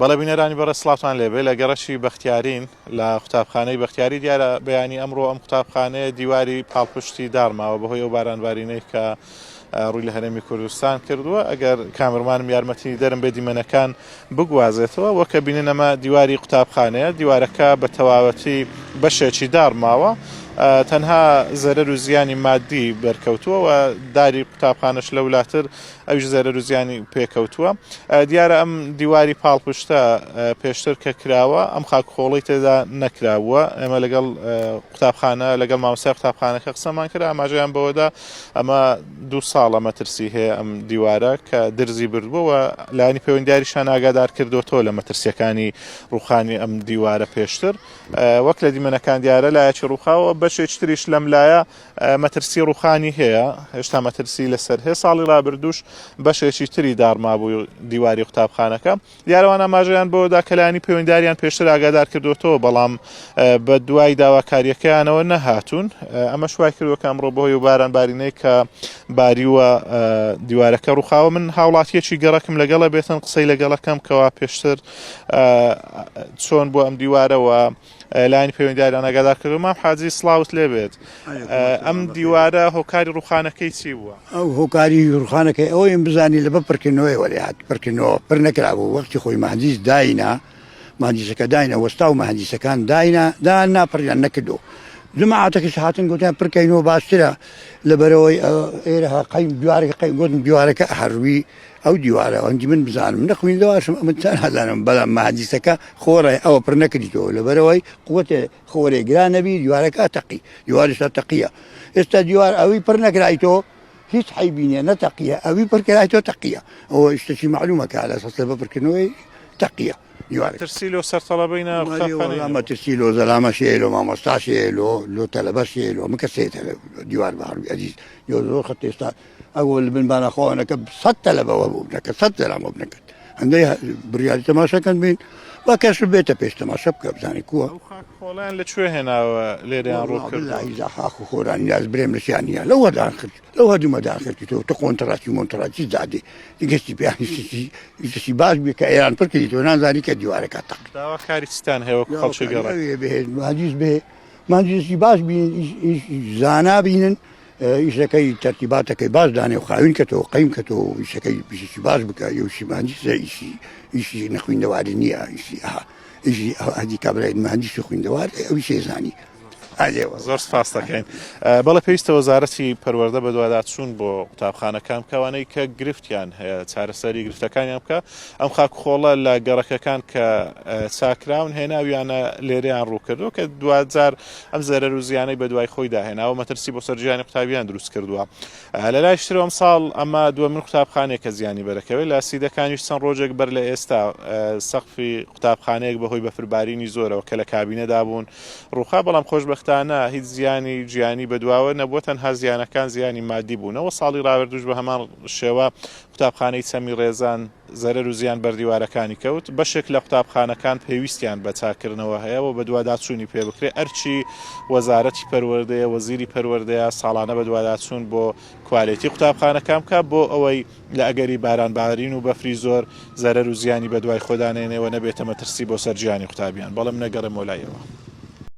بەڵێ بینەرانی بەڕێز سڵاوتان لێبێ لە گەڕەشی بەختیارین لە قوتابخانەی بەختیاری دیارە بەیانی ئەمڕۆ ئەم قوتابخانەیە دیواری پاڵپشتی دارماوە بەهۆی ئەو بارانبارینەی کە ڕووی لە هەرێمی کوردستان کردووە. ئەگەر کامرمانم یارمەتی دەرم بێ دیمەنەکان بگوازێتەوە وەکە بینن ئەمە دیواری قوتابخانەیە. دیوارەکە بە تەواوەتی بەشێکی دارماوە، تەنها زەرەر و زیانی مادی بەرکەوتووە و داری قوتابخانەش لە وڵاتر ئەویش زەرەر و زیانی پێکەوتووە. دیارە ئەم دیواری پاڵپشتە پێشتر کە کراوە ئەم خاکخۆڵی تێدا نەکراوە. ئێمە لەگەڵ قوتابخانە لەگەڵ مامۆستای قوتابخانەکە قسەمان کرد، ئاماژەیان بەوەدا ئەمە 2 ساڵە مەترسی هەیە ئەم دیوارە کە درزی بردبووە، لایانی پەیوەندیاریشان ئاگادار کردوەوە لە مەترسیەکانی ڕووخانی ئەم دیوارە پێشتر. وەک لە دیمەنەکان دیارە لایەکی ڕووخاوە بەشێکی تریش لەم لایە مەترسی ڕووخانی هەیە، هێشتا مەترسی لەسەر هەیە. ساڵی ڕابردووش بەشێکی تری دارما بوو دیواری قوتابخانەکە. دیارەوان ئاماژەیان بەوەدا کە لایانی پەیوەندیاریان پێشتر ئاگادار کردوەوە، بەڵام بە دوای داواکاریەکەیانەوە نەهاتوون. ئەمە شوای کردووە کە ئەمڕۆ بەهۆی بارانبارینەی کە باریوە دیوارەکە ڕووخاوە. من هاوڵاتیەکی گەڕەکم لەگەڵە بێتن قسەی لەگەڵەکەم کەوا پێشتر چۆن بۆ ئەم دیوارەوە لایانی پەیوەندیاریان ئاگادار کردو. مام حاجی سڵاوت لێ بێت، ئەم دیوارە هۆکاری ڕووخانەکەی چی بووە؟ ئەو هۆکاری ڕووخانەکەی ئەوەی بزانی لەبە پڕکردنەوەی وەرێهات پڕکردنەوە پڕ نەکرابوو. وەختی خۆی مەهەندیس داینا، مەهەندیسەکە داینا، وەستا و مەهەندیسەکان دانا پڕیان نەکردو. جماعەتەکەش هاتن گوتیان پڕکەینەوە باشترە لەبەرەوەی ئێرە قەیم دیوارەکە قەیم گوتن دیوارەکە هەروی ئەو دیوارە ئەنجی من بزانم نەخوێندەوەشم ئەمە چەند هەزانم، بەڵام مەهەندیسەکە خۆڕێ ئەوە پڕ نەکردیتەوە لەبەرەوەی قووەتێ خۆرێ گران نەبی دیوارەکە تەقی، دیوارشتا تەقیە. ئێستا دیوار ئەوی پڕ نەکرایتەوە هیچ عیبینە نەتەقیە، ئەوی پڕکرایتەوە تەقیە. ئەوە شتێکی معلومەکە لە سەس لەبە پڕکردنەوەی تەقیە. ترسیلۆ سەرتەڵەبەینە ئەمە ترسیلۆ زەلامەشێلۆ مامۆستاشێلۆ تەلەبەشێلۆ مکەسێتە دیوار بەڕوی ئەزیز زۆر خەت ئێستا ئەوە لە بنبانەخواوەنەکە 100 تەلەبەوە بوو بنەکە 100 زەلامە بنەکەت هەندەی بڕیاری تەماشەکەن بین با کەس بێتە پێش تەماشە بکە بزانانی کووە خۆڵیان لەکوێ هێناوە لێریان ڕووکردلا خاک و خۆرانی یاز برێم لەشیانە لەوە داخرد لەو هەدوومە داخردیتەوە تە قۆنتەڕاتی مۆنتەڕاتی زادێ دیگەستی پیانیشتی باش بێ کە ئێران پڕ کردیتەوە نازانی کە دیوارەکە تەق داواکاری چتان هەیە وەکو خەڵکی گەڕێ بهێن مهندیس بێ مهندیسی باش بین زانا بینن ئیشەکەی تەرتیباتەکەی باش دانێ و خاوین کەتەوە قەیم کەتەوە ئیشەکەی پیشی باش بکە یوشی مهندیسە ئیشی نەخوێندەواری نییە ئیشی هەدی کابرای مهندیسی خوێندەوار ئەوی شێزانی زۆر سپاس دەکەین. بەڵێ پێویستە وەزارەتی پەروەردە بە دوواداچوون بۆ قوتابخانەکان کەوانەی کە گرفتیان هەیە چارەسەری گرفتەکانیان بکە. ئەم خاکخۆڵە لە گەڕەکەکان کە چاکراون هێناویانە لێرەیان ڕووکردووە کە دوجار ئەم زەرەر و زیانەی بە دوای خۆی داهێناوە مەترسی بۆ سەرجیانی قوتابیان دروست کردووە. لە لای شترەوە ئەم ساڵ ئەمە دووەمین قوتابخانەیە کە زیانی بەرەکەوێت لە سیدەکانیش چەند ڕۆژێک بەر لە ئێستا سەقفی قوتابخانەیەک بەهۆی بەفربارینی زۆرەوە کە لە کابینەدا بوون ڕووخا، بەڵام خۆشبەختانە هیچ زیانی گیانی بەدواوە نەبووە، تەنها زیانەکان زیانی مادی بوونەوە. ساڵی ڕابردوش بە هەمان شێوە قوتابخانەی چەمی ڕێزان زەرەر و زیان بەردیوارەکانی کەوت. بەشێک لە قوتابخانەکان پێویستیان بە چاکردنەوە هەیە و بە دوواداچوونی پێ بکرێ. ئەرچی وەزارەتی پەروەردەیە وەزیری پەروەردەیە ساڵانە بە دوواداچوون بۆ کوالیتی قوتابخانەکان بکە بۆ ئەوەی لە ئەگەری بارانبارین و بەفری زۆر زەرەر و زیانی بە دوای خۆدانێنەوە نەبێتە مەترسی بۆ سەرجیانی قوتابیان. بەڵام نەگەڕێمەوە لایەوە.